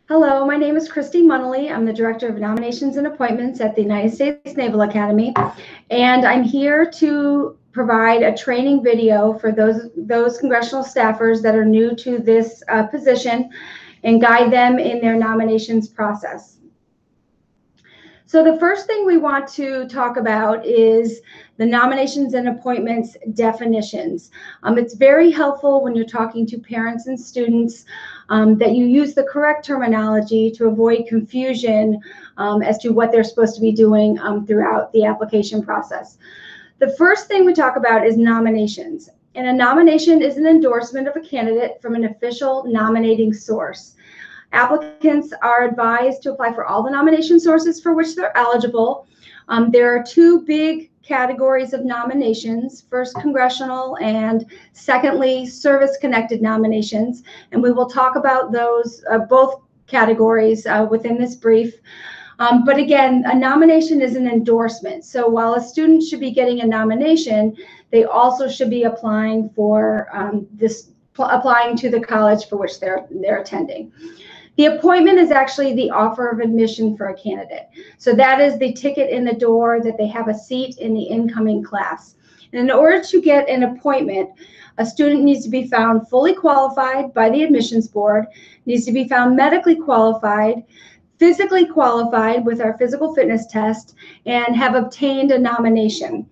Hello, my name is Christy Munnelly. I'm the Director of Nominations and Appointments at the United States Naval Academy, and I'm here to provide a training video for those congressional staffers that are new to this position and guide them in their nominations process. So the first thing we want to talk about is the nominations and appointments definitions. It's very helpful when you're talking to parents and students that you use the correct terminology to avoid confusion as to what they're supposed to be doing throughout the application process. The first thing we talk about is nominations. And a nomination is an endorsement of a candidate from an official nominating source. Applicants are advised to apply for all the nomination sources for which they're eligible. There are two big categories of nominations. First, congressional, and secondly, service-connected nominations. And we will talk about those both categories within this brief. But again, a nomination is an endorsement. So while a student should be getting a nomination, they also should be applying for applying to the college for which they're attending. The appointment is actually the offer of admission for a candidate. So that is the ticket in the door that they have a seat in the incoming class. And in order to get an appointment, a student needs to be found fully qualified by the admissions board, needs to be found medically qualified, physically qualified with our physical fitness test, and have obtained a nomination.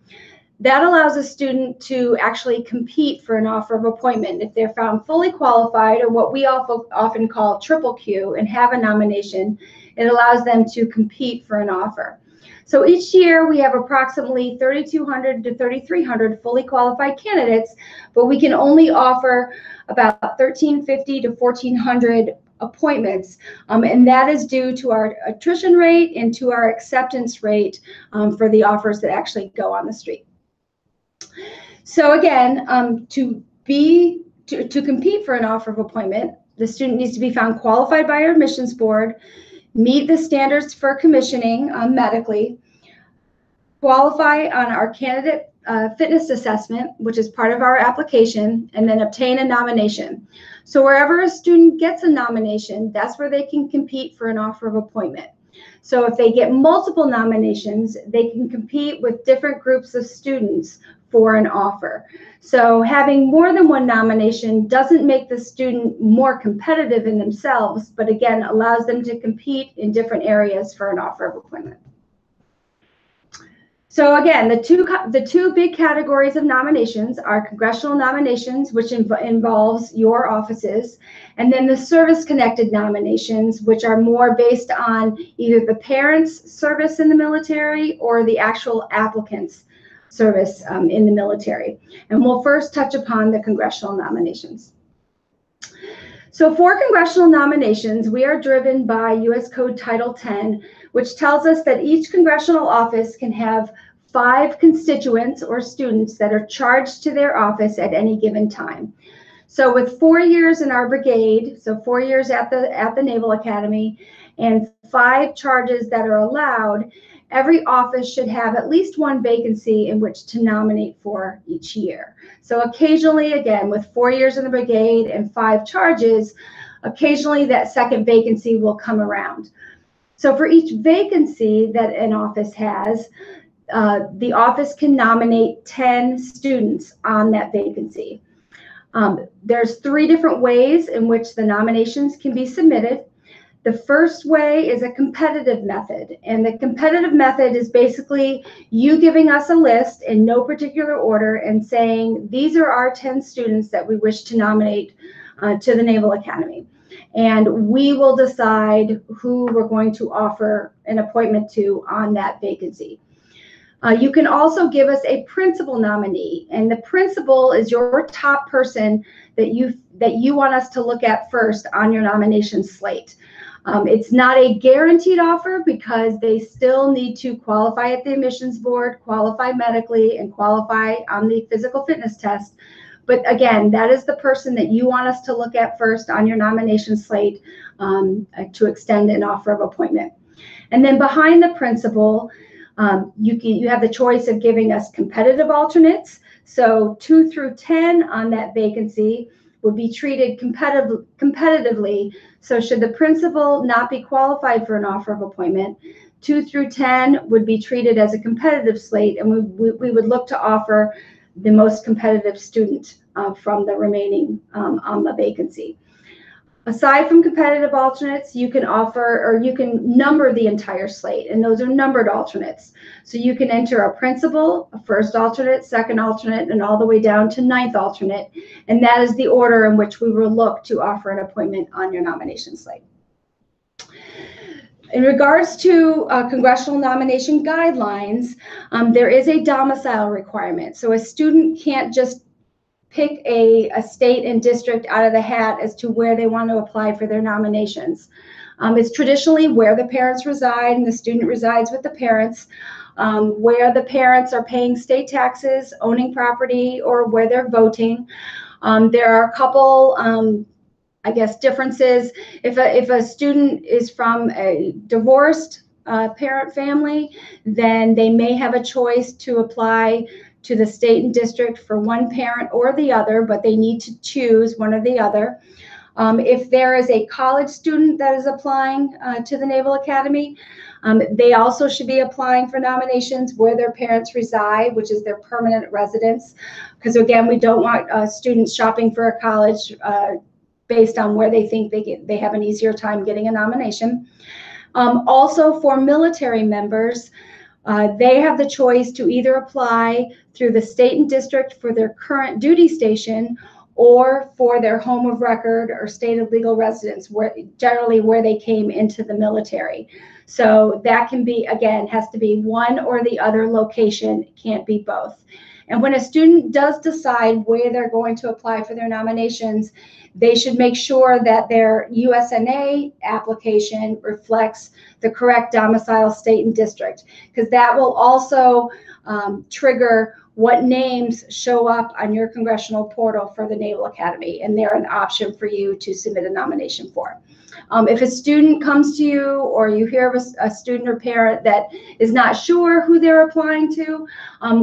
That allows a student to actually compete for an offer of appointment. If they're found fully qualified, or what we often call triple Q, and have a nomination, it allows them to compete for an offer. So each year we have approximately 3,200 to 3,300 fully qualified candidates, but we can only offer about 1,350 to 1,400 appointments, and that is due to our attrition rate and to our acceptance rate for the offers that actually go on the street. So again, to compete for an offer of appointment, the student needs to be found qualified by our admissions board, meet the standards for commissioning medically, qualify on our candidate fitness assessment, which is part of our application, and then obtain a nomination. So wherever a student gets a nomination, that's where they can compete for an offer of appointment. So if they get multiple nominations, they can compete with different groups of students for an offer. So having more than one nomination doesn't make the student more competitive in themselves, but again, allows them to compete in different areas for an offer of appointment. So again, the two big categories of nominations are congressional nominations, which involves your offices, and then the service-connected nominations, which are more based on either the parents' service in the military or the actual applicant's service in the military. And we'll first touch upon the congressional nominations. So for congressional nominations, we are driven by U.S. Code Title 10, which tells us that each congressional office can have 5 constituents or students that are charged to their office at any given time. So with 4 years in our brigade, so 4 years at the Naval Academy, and 5 charges that are allowed, every office should have at least 1 vacancy in which to nominate for each year. So occasionally, again, with 4 years in the brigade and 5 charges, occasionally that second vacancy will come around. So for each vacancy that an office has, the office can nominate 10 students on that vacancy. There's 3 different ways in which the nominations can be submitted. The first way is a competitive method, and the competitive method is basically you giving us a list in no particular order and saying, these are our 10 students that we wish to nominate to the Naval Academy. And we will decide who we're going to offer an appointment to on that vacancy. You can also give us a principal nominee, and the principal is your top person that you want us to look at first on your nomination slate. It's not a guaranteed offer because they still need to qualify at the admissions board, qualify medically, and qualify on the physical fitness test. But again, that is the person that you want us to look at first on your nomination slate to extend an offer of appointment. And then behind the principal, you have the choice of giving us competitive alternates, so 2 through 10 on that vacancy, would be treated competitively. So should the principal not be qualified for an offer of appointment, 2 through 10 would be treated as a competitive slate, and we would look to offer the most competitive student from the remaining on the vacancy. Aside from competitive alternates, you can offer, or you can number the entire slate, and those are numbered alternates. So you can enter a principal, a first alternate, second alternate, and all the way down to ninth alternate. And that is the order in which we will look to offer an appointment on your nomination slate. In regards to congressional nomination guidelines, there is a domicile requirement. So a student can't just pick a state and district out of the hat as to where they want to apply for their nominations. It's traditionally where the parents reside, and the student resides with the parents, where the parents are paying state taxes, owning property, or where they're voting. There are a couple, I guess, differences. If a student is from a divorced parent family, then they may have a choice to apply to the state and district for one parent or the other, but they need to choose one or the other. If there is a college student that is applying to the Naval Academy, they also should be applying for nominations where their parents reside, which is their permanent residence. Because again, we don't want students shopping for a college based on where they think they have an easier time getting a nomination. Also for military members, they have the choice to either apply through the state and district for their current duty station or for their home of record or state of legal residence, generally where they came into the military. So that can be, again, has to be one or the other location, it can't be both. And when a student does decide where they're going to apply for their nominations, they should make sure that their USNA application reflects the correct domicile, state, and district, because that will also trigger what names show up on your congressional portal for the Naval Academy, and they're an option for you to submit a nomination for. If a student comes to you or you hear of a student or parent that is not sure who they're applying to,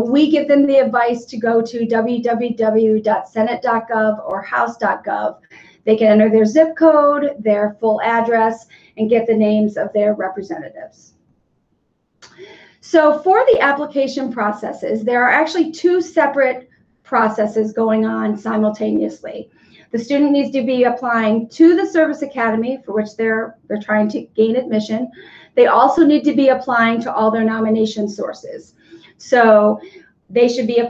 we give them the advice to go to www.senate.gov or house.gov. They can enter their zip code, their full address, and get the names of their representatives. So for the application processes, there are actually two separate processes going on simultaneously. The student needs to be applying to the service academy for which they're trying to gain admission. They also need to be applying to all their nomination sources. So they should be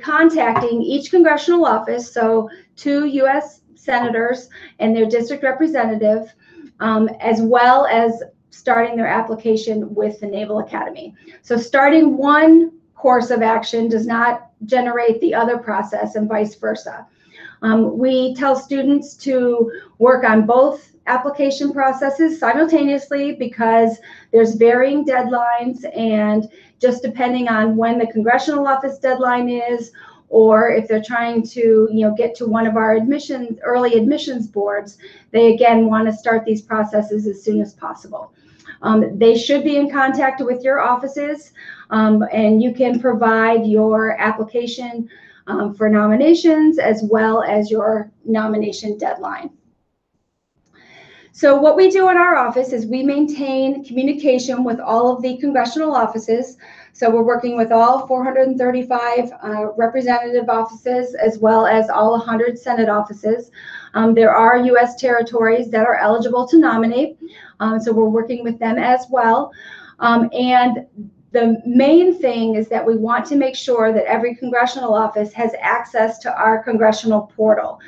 contacting each congressional office, so 2 U.S. senators and their district representative, as well as starting their application with the Naval Academy. So starting one course of action does not generate the other process and vice versa. We tell students to work on both application processes simultaneously because there's varying deadlines, and just depending on when the congressional office deadline is, or if they're trying to get to one of our early admissions boards, they again want to start these processes as soon as possible. They should be in contact with your offices, and you can provide your application for nominations as well as your nomination deadline. So what we do in our office is we maintain communication with all of the congressional offices. So we're working with all 435 representative offices as well as all 100 Senate offices. There are U.S. territories that are eligible to nominate, so we're working with them as well. And the main thing is that we want to make sure that every congressional office has access to our congressional portal.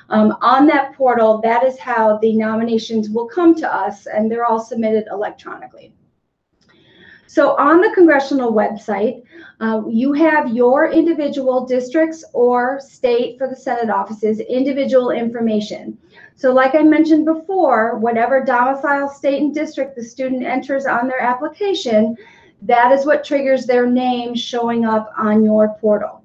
On that portal, that is how the nominations will come to us, and they're all submitted electronically. So on the congressional website, you have your individual districts or state for the Senate offices, individual information. So like I mentioned before, whatever domicile, state, and district the student enters on their application, that is what triggers their name showing up on your portal.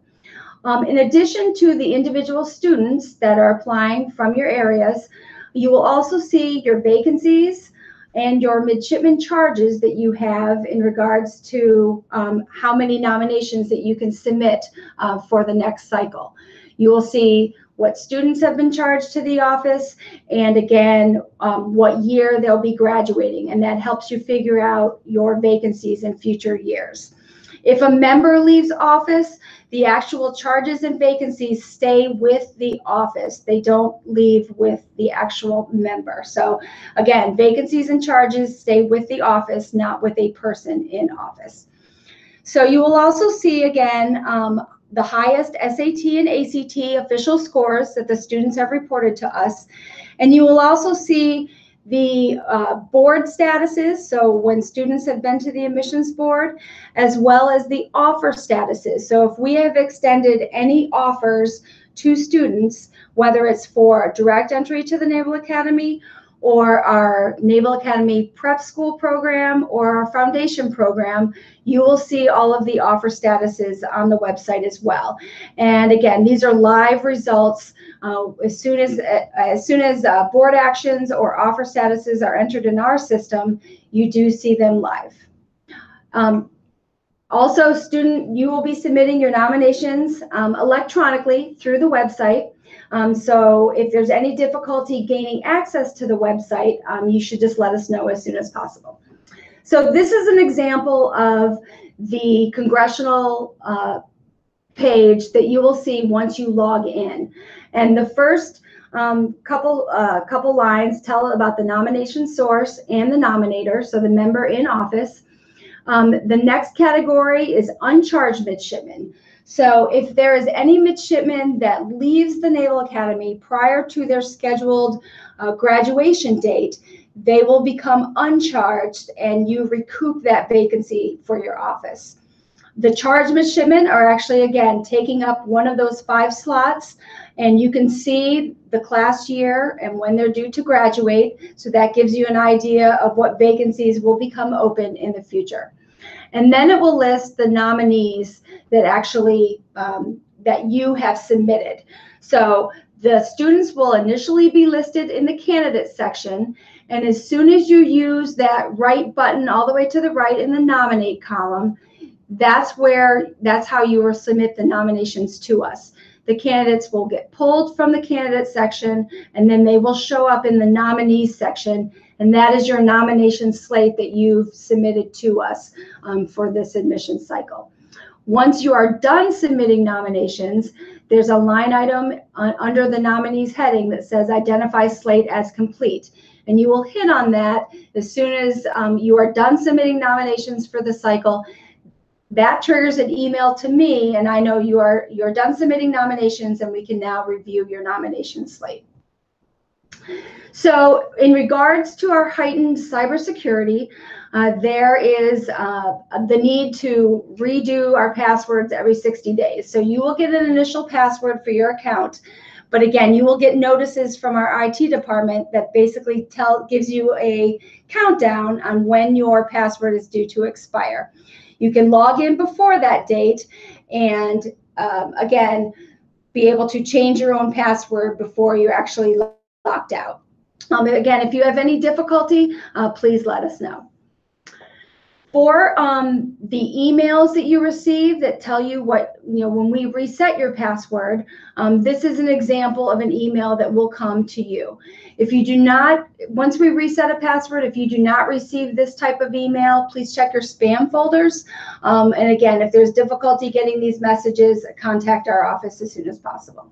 In addition to the individual students that are applying from your areas, you will also see your vacancies and your midshipman charges that you have in regards to how many nominations that you can submit for the next cycle. You will see what students have been charged to the office, and again, what year they'll be graduating, and that helps you figure out your vacancies in future years. If a member leaves office, the actual charges and vacancies stay with the office. They don't leave with the actual member. So again, vacancies and charges stay with the office, not with a person in office. So you will also see again the highest SAT and ACT official scores that the students have reported to us. And you will also see the board statuses, so when students have been to the admissions board, as well as the offer statuses. So if we have extended any offers to students, whether it's for direct entry to the Naval Academy or our Naval Academy Prep School program or our foundation program, you will see all of the offer statuses on the website as well. And again, these are live results. As soon as board actions or offer statuses are entered in our system, you do see them live. Also, you will be submitting your nominations electronically through the website. So if there's any difficulty gaining access to the website, you should just let us know as soon as possible. So this is an example of the Congressional page that you will see once you log in. And the first couple lines tell about the nomination source and the nominator, so the member in office. The next category is uncharged midshipmen. So if there is any midshipman that leaves the Naval Academy prior to their scheduled graduation date, they will become uncharged and you recoup that vacancy for your office. The charged midshipmen are actually, again, taking up one of those 5 slots, and you can see the class year and when they're due to graduate. So that gives you an idea of what vacancies will become open in the future. And then it will list the nominees that actually that you have submitted. So the students will initially be listed in the candidates section, and as soon as you use that right button all the way to the right in the nominate column, that's how you will submit the nominations to us. The candidates will get pulled from the candidate section, and then they will show up in the nominees section, and that is your nomination slate that you've submitted to us for this admission cycle. Once you are done submitting nominations, there's a line item under the nominees heading that says identify slate as complete. And you will hit on that as soon as you are done submitting nominations for the cycle. That triggers an email to me, and I know you're done submitting nominations, and we can now review your nomination slate. So in regards to our heightened cybersecurity, there is the need to redo our passwords every 60 days. So you will get an initial password for your account, but again, you will get notices from our IT department that basically gives you a countdown on when your password is due to expire. You can log in before that date and again, be able to change your own password before you're actually locked out. Again, if you have any difficulty, please let us know. For the emails that you receive that tell you when we reset your password, this is an example of an email that will come to you. If you do not, once we reset a password, if you do not receive this type of email, please check your spam folders. And again, if there's difficulty getting these messages, contact our office as soon as possible.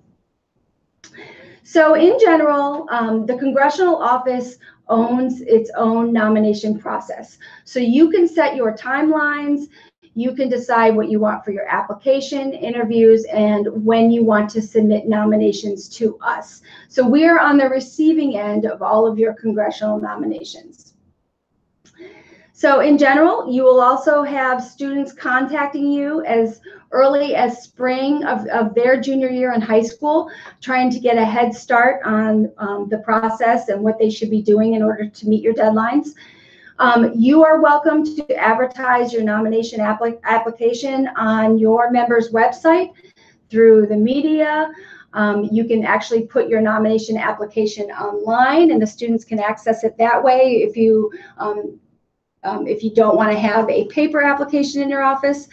So in general, the Congressional office owns its own nomination process. So you can set your timelines, you can decide what you want for your application, interviews, and when you want to submit nominations to us. So we are on the receiving end of all of your Congressional nominations. So in general, you will also have students contacting you as early as spring of their junior year in high school, trying to get a head start on the process and what they should be doing in order to meet your deadlines. You are welcome to advertise your nomination application on your member's website through the media. You can actually put your nomination application online, and the students can access it that way if you don't want to have a paper application in your office.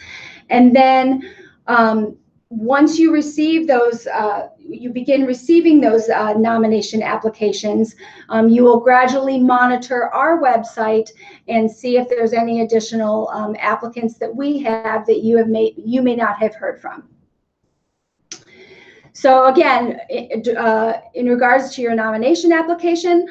And then once you receive those, you begin receiving those nomination applications, you will gradually monitor our website and see if there's any additional applicants that we have that you may not have heard from. So again, in regards to your nomination application,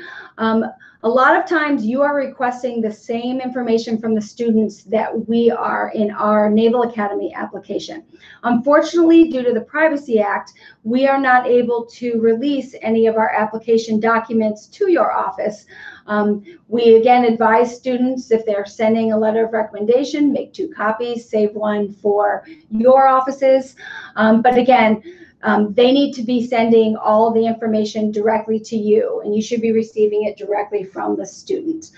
a lot of times you are requesting the same information from the students that we are in our Naval Academy application. Unfortunately, due to the Privacy Act, we are not able to release any of our application documents to your office. We again advise students, if they're sending a letter of recommendation, make 2 copies, save one for your offices. But again, they need to be sending all the information directly to you, and you should be receiving it directly from the student.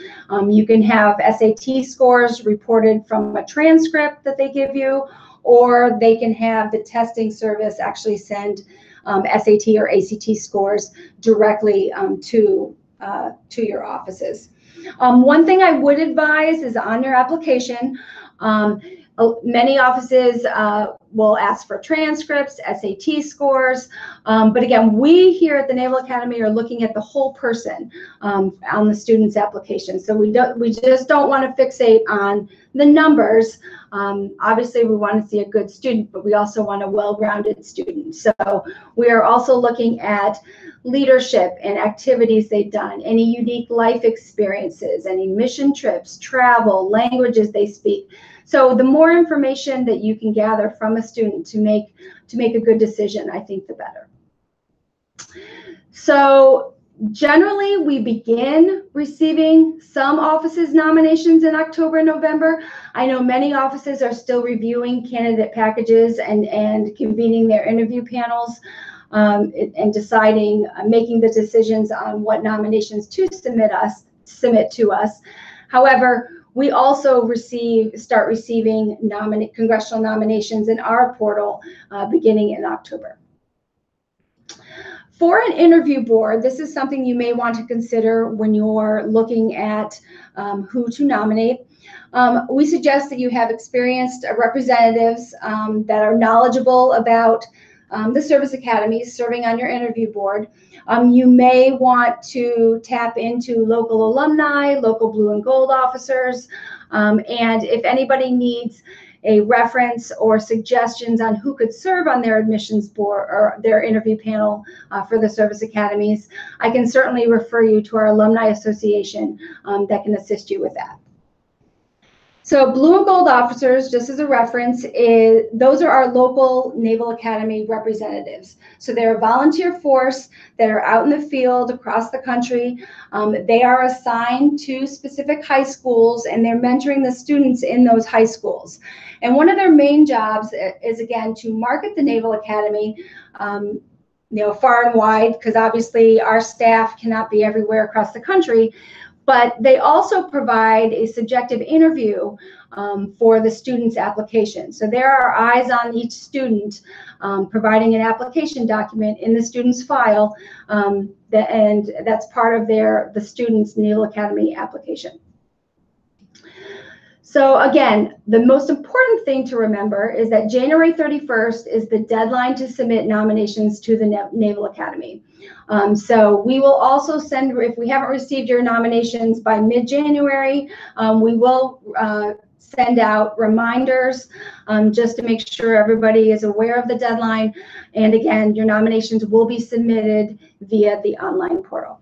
You can have SAT scores reported from a transcript that they give you, or they can have the testing service actually send SAT or ACT scores directly to your offices. One thing I would advise is on your application, many offices will ask for transcripts, SAT scores, but again, we here at the Naval Academy are looking at the whole person on the student's application. So we just don't want to fixate on the numbers. Obviously, we want to see a good student, but we also want a well-rounded student. So we are also looking at leadership and activities they've done, any unique life experiences, any mission trips, travel, languages they speak. So the more information that you can gather from a student to make a good decision, I think the better. So generally, we begin receiving some offices' nominations in October and November. I know many offices are still reviewing candidate packages and convening their interview panels and deciding, making the decisions on what nominations to submit to us. However, we also start receiving congressional nominations in our portal beginning in October. For an interview board, this is something you may want to consider when you're looking at who to nominate. We suggest that you have experienced representatives that are knowledgeable about the service academies serving on your interview board. You may want to tap into local alumni, local blue and gold officers, and if anybody needs a reference or suggestions on who could serve on their admissions board or their interview panel for the service academies, I can certainly refer you to our alumni association that can assist you with that. So blue and gold officers, just as a reference, those are our local Naval Academy representatives. So they're a volunteer force that are out in the field across the country. They are assigned to specific high schools, and they're mentoring the students in those high schools. And one of their main jobs is, again, to market the Naval Academy far and wide, because obviously our staff cannot be everywhere across the country. But they also provide a subjective interview for the student's application. So there are eyes on each student, providing an application document in the student's file, and that's part of the student's Naval Academy application. So again, the most important thing to remember is that January 31st is the deadline to submit nominations to the Naval Academy. So we will also send, if we haven't received your nominations by mid-January, we will send out reminders just to make sure everybody is aware of the deadline. And again, your nominations will be submitted via the online portal.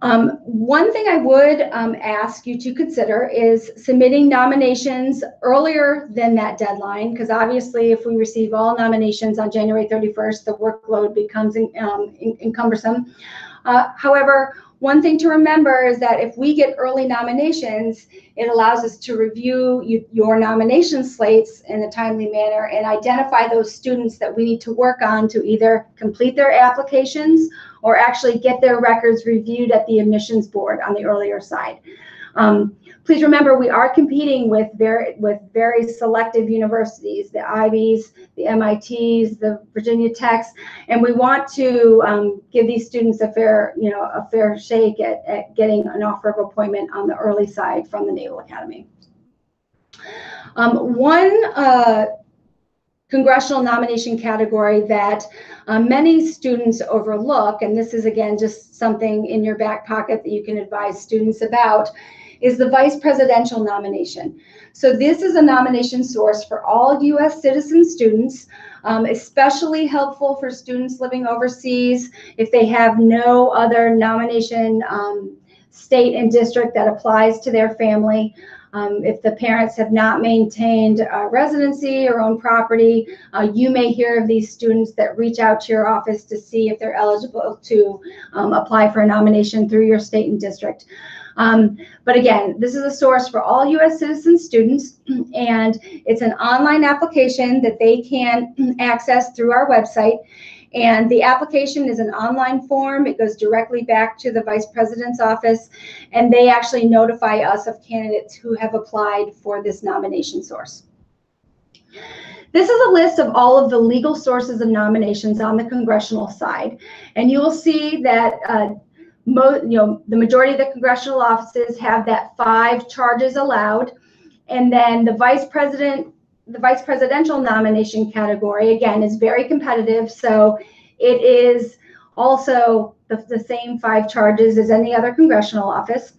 One thing I would ask you to consider is submitting nominations earlier than that deadline, because obviously if we receive all nominations on January 31st, the workload becomes encumbersome. However, one thing to remember is that if we get early nominations, it allows us to review your nomination slates in a timely manner and identify those students that we need to work on to either complete their applications or actually get their records reviewed at the admissions board on the earlier side. Please remember, we are competing with very selective universities, the Ivies, the MITs, the Virginia Techs, and we want to give these students a fair shake at getting an offer of appointment on the early side from the Naval Academy. One congressional nomination category that many students overlook, and this is again just something in your back pocket that you can advise students about, is the vice presidential nomination. So this is a nomination source for all U.S. citizen students, especially helpful for students living overseas if they have no other nomination state and district that applies to their family. If the parents have not maintained residency or own property, you may hear of these students that reach out to your office to see if they're eligible to apply for a nomination through your state and district. But again, this is a source for all U.S. citizen students, and it's an online application that they can access through our website. And the application is an online form. It goes directly back to the Vice President's office, and they actually notify us of candidates who have applied for this nomination source. This is a list of all of the legal sources of nominations on the congressional side, and you will see that the majority of the congressional offices have that 5 charges allowed, and then the vice presidential nomination category, again, is very competitive, so it is also the same 5 charges as any other congressional office.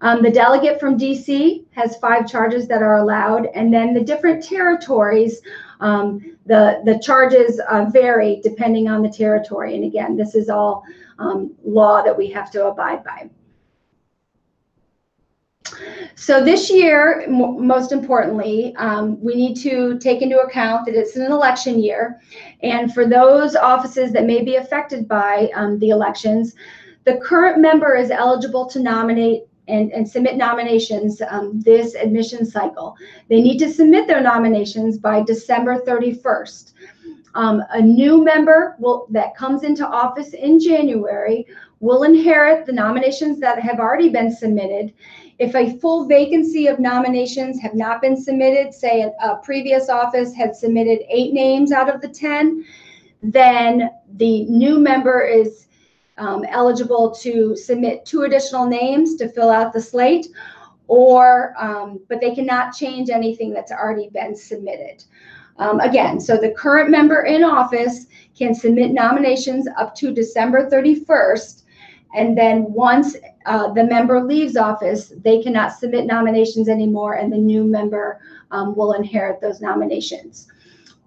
The delegate from DC has 5 charges that are allowed, and then the different territories, the charges vary depending on the territory, and again, this is all law that we have to abide by. So this year, most importantly, we need to take into account that it's an election year, and for those offices that may be affected by the elections, the current member is eligible to nominate and submit nominations this admission cycle. They need to submit their nominations by December 31st. A new member that comes into office in January will inherit the nominations that have already been submitted. If a full vacancy of nominations have not been submitted, say a previous office had submitted 8 names out of the 10, then the new member is eligible to submit 2 additional names to fill out the slate, but they cannot change anything that's already been submitted. Again, so the current member in office can submit nominations up to December 31st, and then once the member leaves office, they cannot submit nominations anymore, and the new member will inherit those nominations.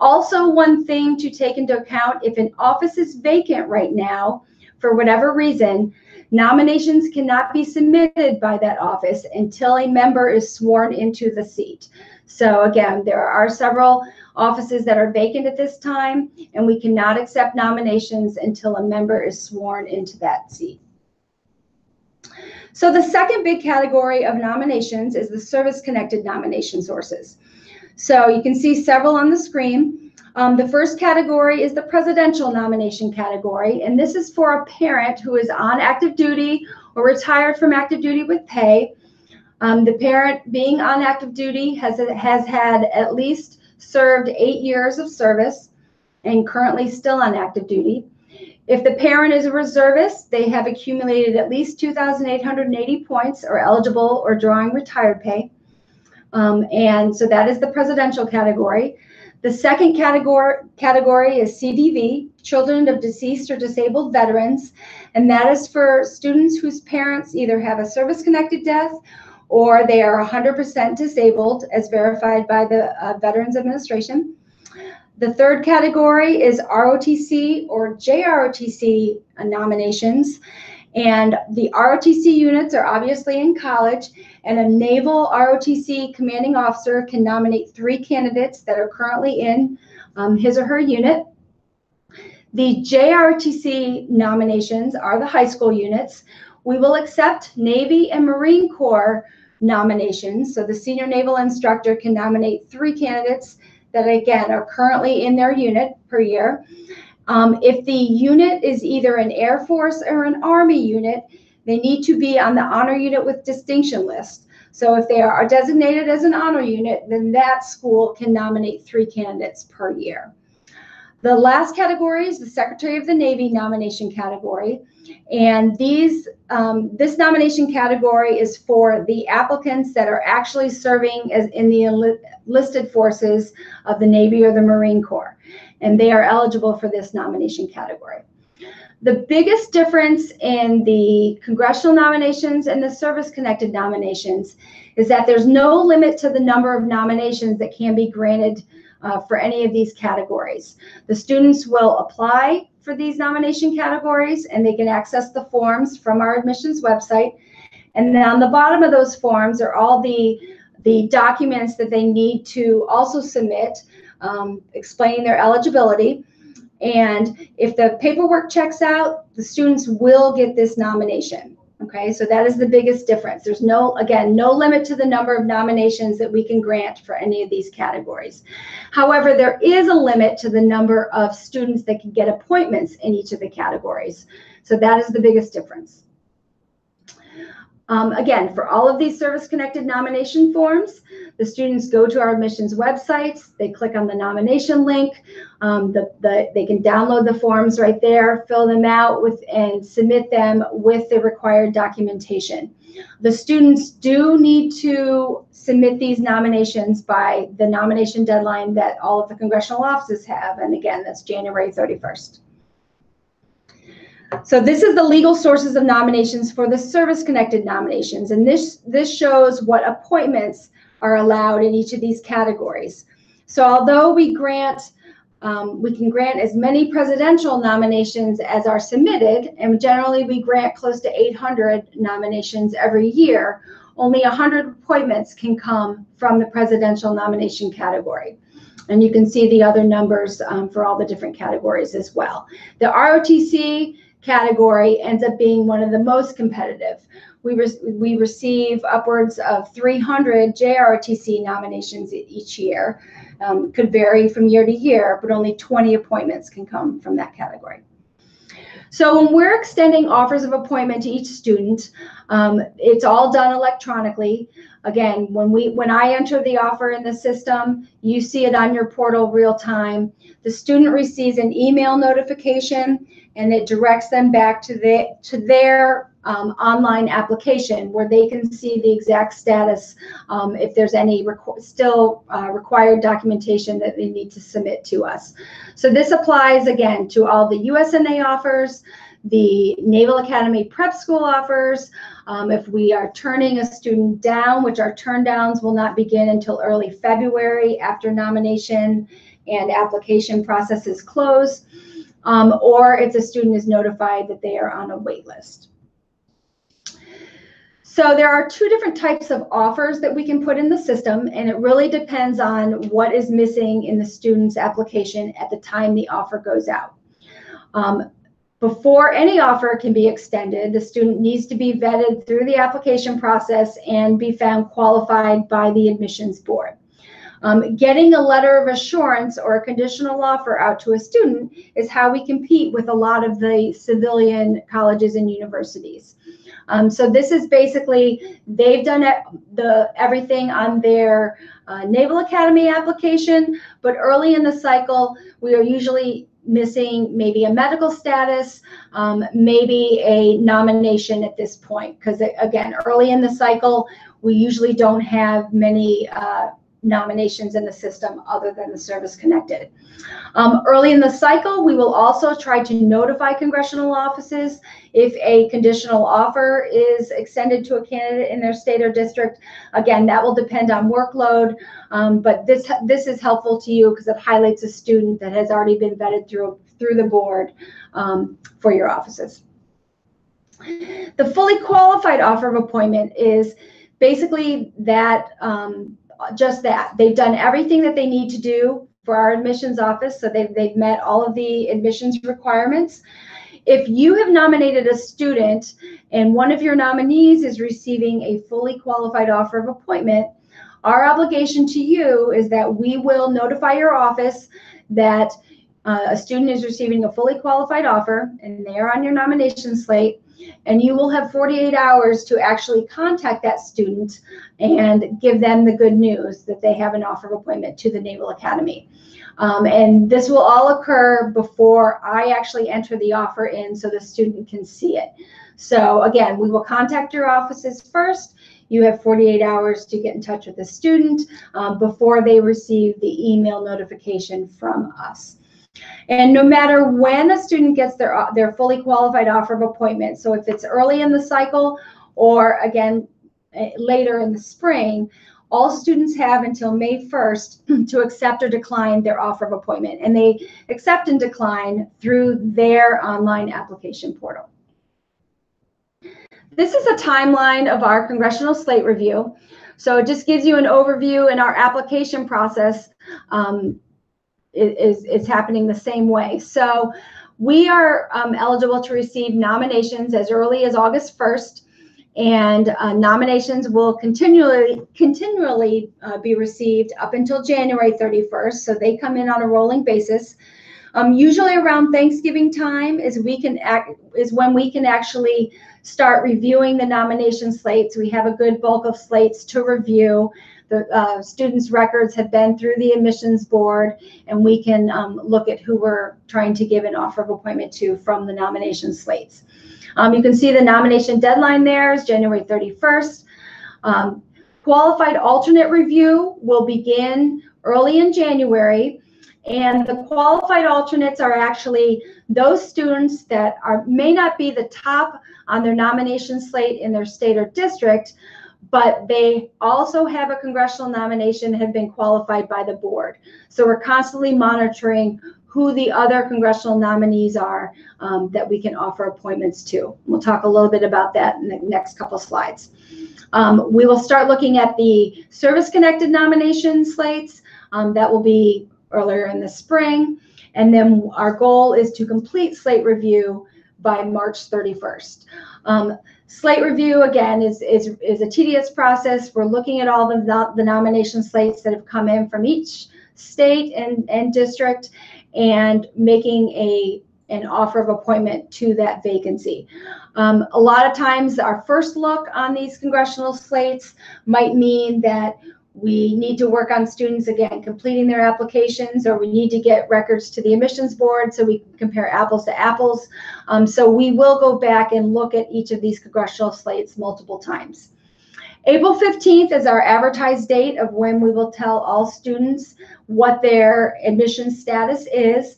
Also, one thing to take into account, if an office is vacant right now, for whatever reason, nominations cannot be submitted by that office until a member is sworn into the seat. So again, there are several offices that are vacant at this time, and we cannot accept nominations until a member is sworn into that seat. So the second big category of nominations is the service-connected nomination sources. So you can see several on the screen. The first category is the presidential nomination category, and this is for a parent who is on active duty or retired from active duty with pay. The parent being on active duty has had at least served 8 years of service and currently still on active duty. If the parent is a reservist, they have accumulated at least 2,880 points, or eligible or drawing retired pay. And so that is the presidential category. The second category is CDV, Children of Deceased or Disabled Veterans, and that is for students whose parents either have a service-connected death or they are 100% disabled as verified by the Veterans Administration. The third category is ROTC or JROTC nominations, and the ROTC units are obviously in college, and a Naval ROTC commanding officer can nominate 3 candidates that are currently in his or her unit. The JROTC nominations are the high school units. We will accept Navy and Marine Corps nominations, so the senior naval instructor can nominate 3 candidates that again are currently in their unit per year. If the unit is either an Air Force or an Army unit, they need to be on the honor unit with distinction list. So if they are designated as an honor unit, then that school can nominate 3 candidates per year. The last category is the Secretary of the Navy nomination category. And this nomination category is for the applicants that are actually serving as in the enlisted forces of the Navy or the Marine Corps. And they are eligible for this nomination category. The biggest difference in the congressional nominations and the service-connected nominations is that there's no limit to the number of nominations that can be granted for any of these categories. The students will apply for these nomination categories, and they can access the forms from our admissions website. And then on the bottom of those forms are all the documents that they need to also submit, explaining their eligibility. And if the paperwork checks out, the students will get this nomination. Okay, so that is the biggest difference. There's no limit to the number of nominations that we can grant for any of these categories. However, there is a limit to the number of students that can get appointments in each of the categories. So that is the biggest difference. Again, for all of these service-connected nomination forms, the students go to our admissions websites, they click on the nomination link, they can download the forms right there, fill them out and submit them with the required documentation. The students do need to submit these nominations by the nomination deadline that all of the congressional offices have, and again, that's January 31st. So this is the legal sources of nominations for the service-connected nominations, and this shows what appointments are allowed in each of these categories. So although we can grant as many presidential nominations as are submitted, and generally we grant close to 800 nominations every year, only 100 appointments can come from the presidential nomination category. And you can see the other numbers for all the different categories as well. The ROTC category ends up being one of the most competitive. We receive upwards of 300 JROTC nominations each year. Could vary from year to year, but only 20 appointments can come from that category. So when we're extending offers of appointment to each student, it's all done electronically. Again, when I enter the offer in the system, you see it on your portal real time. The student receives an email notification, and it directs them back to their online application where they can see the exact status if there's any required documentation that they need to submit to us. So this applies again to all the USNA offers, the Naval Academy Prep School offers. If we are turning a student down, which our turn downs will not begin until early February after nomination and application processes close, or if the student is notified that they are on a wait list. So there are two different types of offers that we can put in the system, and it really depends on what is missing in the student's application at the time the offer goes out. Before any offer can be extended, the student needs to be vetted through the application process and be found qualified by the admissions board. Getting a letter of assurance or a conditional offer out to a student is how we compete with a lot of the civilian colleges and universities. So this is basically, they've done everything on their Naval Academy application, but early in the cycle, we are usually missing maybe a medical status, maybe a nomination at this point, because again, early in the cycle, we usually don't have many nominations in the system other than the service connected. Early in the cycle, we will also try to notify congressional offices if a conditional offer is extended to a candidate in their state or district. Again, that will depend on workload, but this is helpful to you because it highlights a student that has already been vetted through the board for your offices. The fully qualified offer of appointment is basically that just that. They've done everything that they need to do for our admissions office, so they've met all of the admissions requirements. If you have nominated a student and one of your nominees is receiving a fully qualified offer of appointment, our obligation to you is that we will notify your office that a student is receiving a fully qualified offer and they are on your nomination slate. And you will have 48 hours to actually contact that student and give them the good news that they have an offer of appointment to the Naval Academy. And this will all occur before I actually enter the offer in so the student can see it. So again, we will contact your offices first. You have 48 hours to get in touch with the student before they receive the email notification from us. And no matter when a student gets their fully qualified offer of appointment, so if it's early in the cycle or again later in the spring, all students have until May 1st to accept or decline their offer of appointment. And they accept and decline through their online application portal. This is a timeline of our congressional slate review. So it just gives you an overview, and our application process is happening the same way. So we are eligible to receive nominations as early as August 1st, and nominations will continually be received up until January 31st. So they come in on a rolling basis. Usually around Thanksgiving time is when we can actually start reviewing the nomination slates. We have a good bulk of slates to review. The students' records have been through the admissions board, and we can look at who we're trying to give an offer of appointment to from the nomination slates. You can see the nomination deadline there is January 31st. Qualified alternate review will begin early in January. And the qualified alternates are actually those students that may not be the top on their nomination slate in their state or district, but they also have a congressional nomination and have been qualified by the board. So we're constantly monitoring who the other congressional nominees are that we can offer appointments to. We'll talk a little bit about that in the next couple slides. We will start looking at the service-connected nomination slates. That will be earlier in the spring. And then our goal is to complete slate review by March 31st. Slate review, again, is a tedious process. We're looking at all the nomination slates that have come in from each state and district and making an offer of appointment to that vacancy. A lot of times our first look on these congressional slates might mean that we need to work on students, again, completing their applications, or we need to get records to the admissions board so we can compare apples to apples. So we will go back and look at each of these congressional slates multiple times. April 15th is our advertised date of when we will tell all students what their admission status is.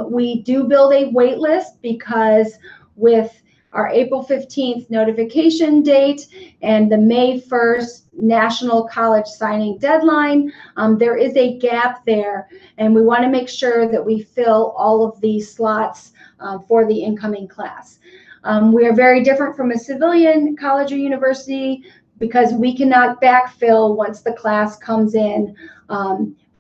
We do build a wait list because with our April 15th notification date and the May 1st national college signing deadline, there is a gap there, and we want to make sure that we fill all of these slots for the incoming class. We are very different from a civilian college or university because we cannot backfill once the class comes in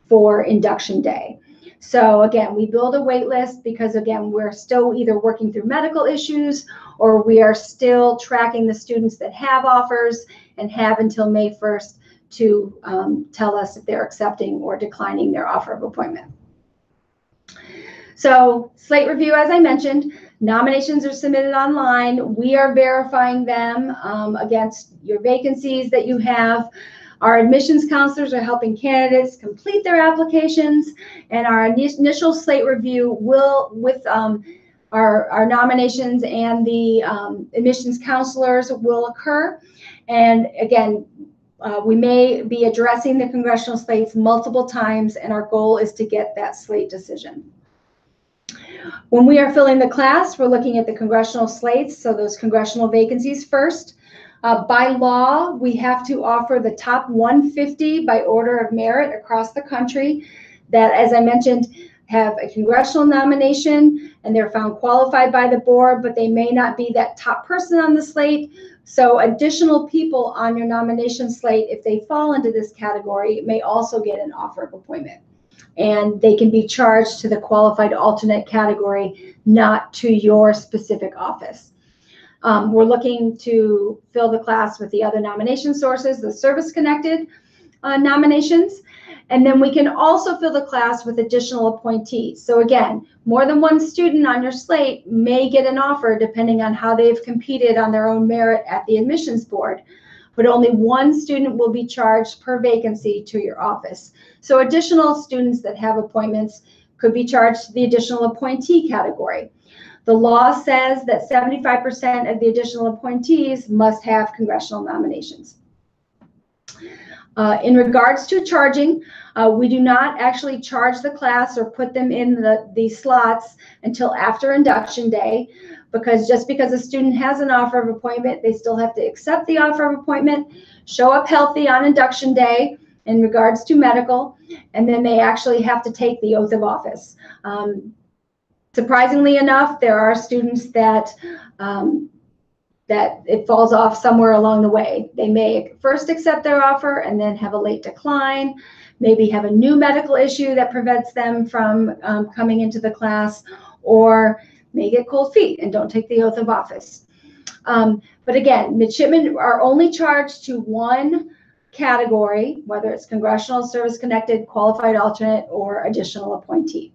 for induction day. So again, we build a wait list because, again, we're still either working through medical issues or we are still tracking the students that have offers and have until May 1st to tell us if they're accepting or declining their offer of appointment. So slate review, as I mentioned, nominations are submitted online. We are verifying them against your vacancies that you have. Our admissions counselors are helping candidates complete their applications, and our initial slate review will, with our nominations and the admissions counselors, will occur. And again, we may be addressing the congressional slates multiple times, and our goal is to get that slate decision. When we are filling the class, we're looking at the congressional slates, so those congressional vacancies first. By law, we have to offer the top 150 by order of merit across the country that, as I mentioned, have a congressional nomination and they're found qualified by the board, but they may not be that top person on the slate. So additional people on your nomination slate, if they fall into this category, may also get an offer of appointment. And they can be charged to the qualified alternate category, not to your specific office. We're looking to fill the class with the other nomination sources, the service-connected nominations. And then we can also fill the class with additional appointees. So again, more than one student on your slate may get an offer depending on how they've competed on their own merit at the admissions board, but only one student will be charged per vacancy to your office. So additional students that have appointments could be charged to the additional appointee category. The law says that 75% of the additional appointees must have congressional nominations. In regards to charging, we do not actually charge the class or put them in the slots until after induction day, because just because a student has an offer of appointment, they still have to accept the offer of appointment, show up healthy on induction day in regards to medical, and then they actually have to take the oath of office. Surprisingly enough, there are students that it falls off somewhere along the way. They may first accept their offer and then have a late decline, maybe have a new medical issue that prevents them from coming into the class, or may get cold feet and don't take the oath of office. But again, midshipmen are only charged to one category, whether it's congressional, service-connected, qualified alternate, or additional appointee.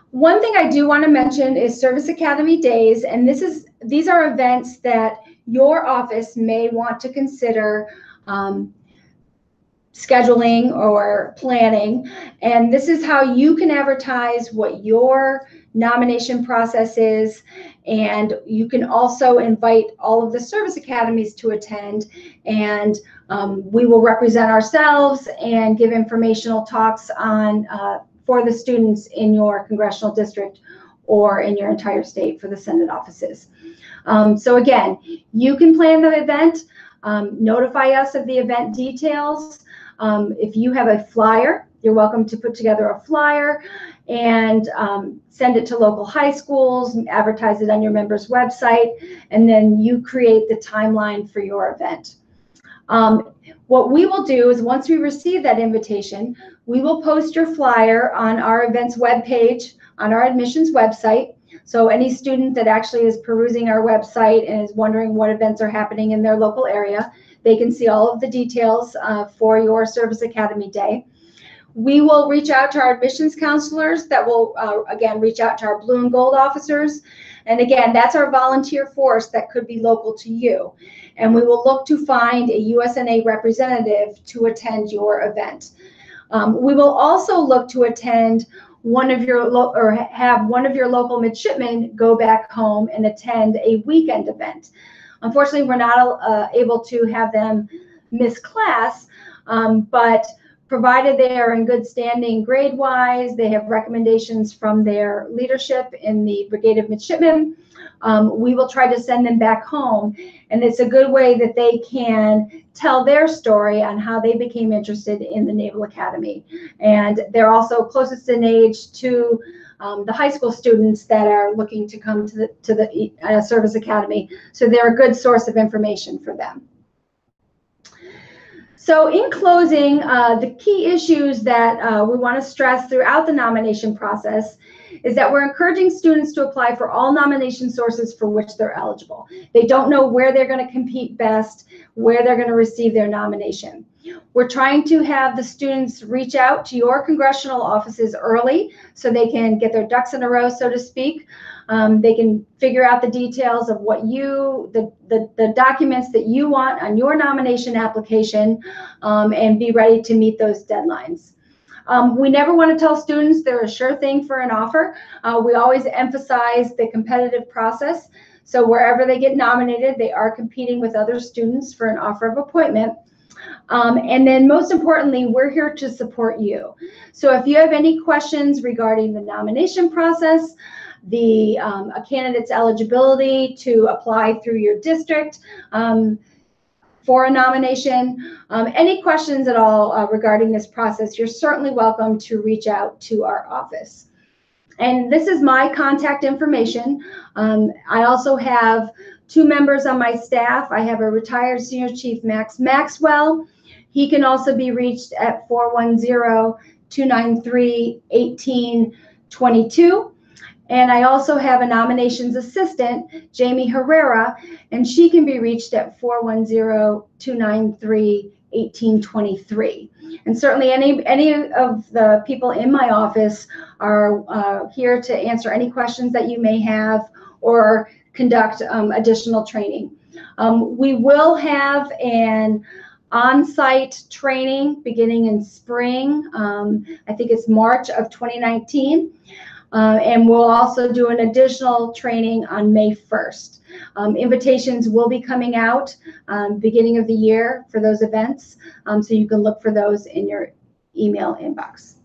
One thing I do want to mention is Service Academy Days, and these are events that your office may want to consider scheduling or planning, and this is how you can advertise what your nomination process is, and you can also invite all of the service academies to attend, and we will represent ourselves and give informational talks on for the students in your congressional district or in your entire state for the Senate offices. So again, you can plan the event, notify us of the event details. If you have a flyer, you're welcome to put together a flyer and send it to local high schools, and advertise it on your members' website, and then you create the timeline for your event. What we will do is, once we receive that invitation, we will post your flyer on our events webpage on our admissions website. So any student that actually is perusing our website and is wondering what events are happening in their local area, they can see all of the details for your Service Academy Day. We will reach out to our admissions counselors that will, again, reach out to our blue and gold officers. And again, that's our volunteer force that could be local to you. And we will look to find a USNA representative to attend your event. We will also look to attend one of your have one of your local midshipmen go back home and attend a weekend event. Unfortunately, we're not able to have them miss class, but provided they are in good standing grade-wise, they have recommendations from their leadership in the Brigade of Midshipmen, we will try to send them back home. And it's a good way that they can tell their story on how they became interested in the Naval Academy. And they're also closest in age to the high school students that are looking to come to the Service Academy. So they're a good source of information for them. So in closing, the key issues that we want to stress throughout the nomination process is that we're encouraging students to apply for all nomination sources for which they're eligible. They don't know where they're going to compete best, where they're going to receive their nomination. We're trying to have the students reach out to your congressional offices early so they can get their ducks in a row, so to speak. They can figure out the details of what the documents that you want on your nomination application, and be ready to meet those deadlines. We never want to tell students they're a sure thing for an offer. We always emphasize the competitive process. So wherever they get nominated, they are competing with other students for an offer of appointment. And then most importantly, we're here to support you. So if you have any questions regarding the nomination process, a candidate's eligibility to apply through your district for a nomination, any questions at all regarding this process, you're certainly welcome to reach out to our office. And this is my contact information. I also have 2 members on my staff. I have a retired Senior Chief Max Maxwell. He can also be reached at 410-293-1822. And I also have a nominations assistant, Jamie Herrera, and she can be reached at 410-293-18 1823. And certainly any of the people in my office are here to answer any questions that you may have or conduct additional training. We will have an on-site training beginning in spring. I think it's March of 2019. And we'll also do an additional training on May 1st. Invitations will be coming out beginning of the year for those events, so you can look for those in your email inbox.